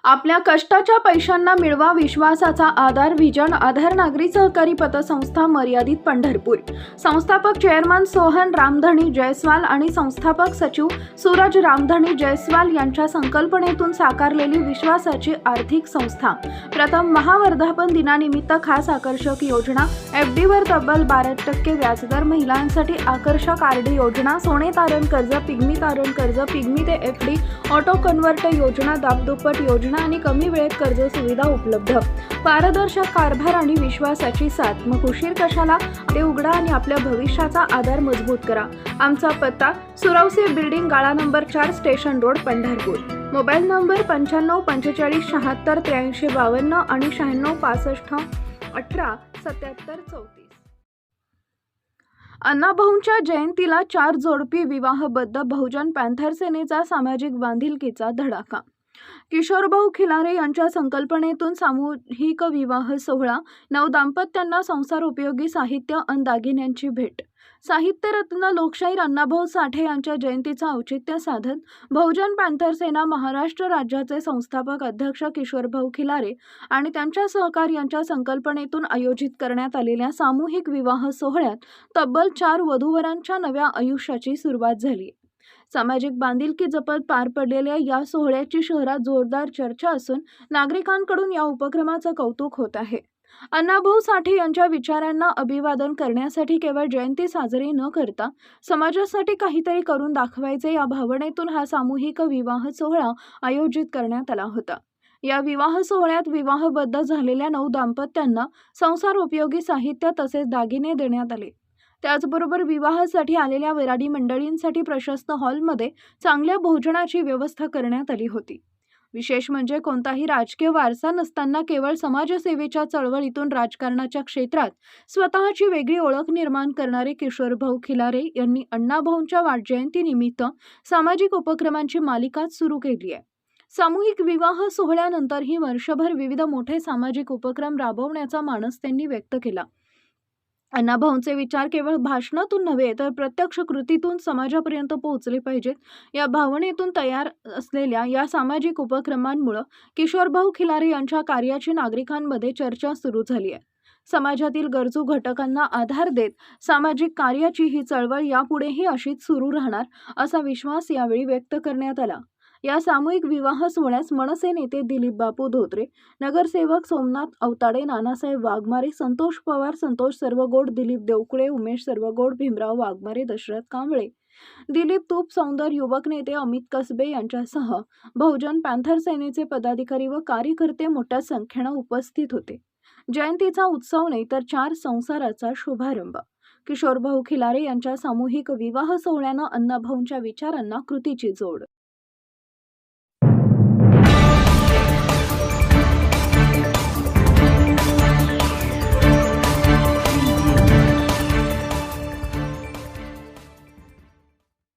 आपल्या कष्टाच्या पैशांना मिळवा विश्वासाचा आधार व्हिजन आधार नागरी सहकारी पतसंस्था मर्यादित पंढरपूर। संस्थापक चेअरमन सोहन रामधणी जयस्वाल आणि संस्थापक सचिव सूरज रामधणी जयस्वाल यांच्या संकल्पनेतून साकारलेली विश्वासाची आर्थिक संस्था। प्रथम महावर्धापन दिनानिमित्त खास आकर्षक योजना, FD वर तब्बल 12% व्याजदर, महिलांसाठी आकर्षक RD योजना, सोने तारण कर्ज, पिग्मी तारण कर्ज, पिग्मी ते FD, ऑटो कन्व्हर्ट योजना, दाबदुप्पट योजना आणि कमी वेळेत कर्ज सुविधा उपलब्ध। पारदर्शक कारभार आणि विश्वासाची साथ। मग उशीर कशाला, ते उघडा आणि आपल्या भविष्याचा आधार मजबूत करा। आमचा पत्ता सुरवसे बिल्डिंग, गाळा number 4, station road, Pandharpur. Mobile number 95 45 76 83 52 आणि 96 65 18 77 34। अण्णाभाऊंच्या जयंतीला 4 जोडपी विवाहबद्ध। बहुजन पॅन्थर सेनेचा सामाजिक बांधिलकीचा धडाका। किशोरभाऊ खिलारे यांच्या संकल्पनेतून सामूहिक विवाह सोहळा। नवदाम्पत्यांना संसार उपयोगी साहित्य अन दागिन्यांची भेट। साहित्यरत्न लोकशाहीर अण्णाभाऊ साठे यांच्या जयंतीचं औचित्य साधत बहुजन पॅन्थर सेना महाराष्ट्र राज्याचे संस्थापक अध्यक्ष किशोरभाऊ खिलारे आणि त्यांच्या सहकार्यांच्या संकल्पनेतून आयोजित करण्यात आलेल्या सामूहिक विवाह सोहळ्यात तब्बल 4 वधूवरांच्या नव्या आयुष्याची सुरुवात झाली। सामाजिक बांधिलकी जपत पार पडलेल्या या सोहळ्याची शहरात जोरदार चर्चा असून नागरिकांकडून या उपक्रमाचं कौतुक होत आहे। अण्णाभाऊ साठे यांच्या विचारांना अभिवादन करण्यासाठी केवळ जयंती साजरी न करता समाजासाठी काहीतरी करून दाखवायचे या भावनेतून हा सामूहिक विवाह सोहळा आयोजित करण्यात आला होता। या विवाह सोहळ्यात विवाहबद्ध झालेल्या 9 दाम्पत्यांना संसार उपयोगी साहित्य तसेच दागिने देण्यात आले। त्याचबरोबर विवाहासाठी आलेल्या वऱ्हाडी मंडळींसाठी प्रशस्त हॉलमध्ये चांगल्या भोजनाची व्यवस्था करण्यात आली होती। विशेष म्हणजे कोणताही राजकीय वारसा नसताना केवळ समाजसेवेच्या चळवळीतून राजकारणाच्या क्षेत्रात स्वतःची वेगळी ओळख निर्माण करणारे किशोरभाऊ खिलारे यांनी अण्णाभाऊंच्या वाढजयंतीनिमित्त सामाजिक उपक्रमांची मालिकाच सुरू केली आहे। सामूहिक विवाह सोहळ्यानंतरही वर्षभर विविध मोठे सामाजिक उपक्रम राबवण्याचा मानस त्यांनी व्यक्त केला। अण्णाभाऊंचे विचार केवळ भाषणातून नव्हे तर प्रत्यक्ष कृतीतून समाजापर्यंत पोहोचले पाहिजेत या भावनेतून तयार असलेल्या या सामाजिक उपक्रमांमुळे किशोरभाऊ खिलारे यांच्या कार्याची नागरिकांमध्ये चर्चा सुरू झाली आहे। समाजातील गरजू घटकांना आधार देत सामाजिक कार्याची ही चळवळ यापुढेही अशीच सुरू राहणार असा विश्वास यावेळी व्यक्त करण्यात आला। या सामूहिक विवाह सोहळ्यास मनसे नेते दिलीप बापू धोत्रे, नगरसेवक सोमनाथ अवताडे, नानासाहेब वाघमारे, संतोष पवार, संतोष सर्वगोड, दिलीप देवकुळे, उमेश सर्वगोड, भीमराव वाघमारे, दशरथ कांबळे, दिलीप तूप सौंदर, युवक नेते अमित कसबे यांच्यासह बहुजन पॅन्थर सेनेचे पदाधिकारी व कार्यकर्ते मोठ्या संख्येने उपस्थित होते। जयंतीचा उत्सव नाही तर 4 संसाराचा शुभारंभ। किशोरभाऊ खिलारे यांच्या सामूहिक विवाह सोहळ्यानं अण्णाभाऊंच्या विचारांना कृतीची जोड।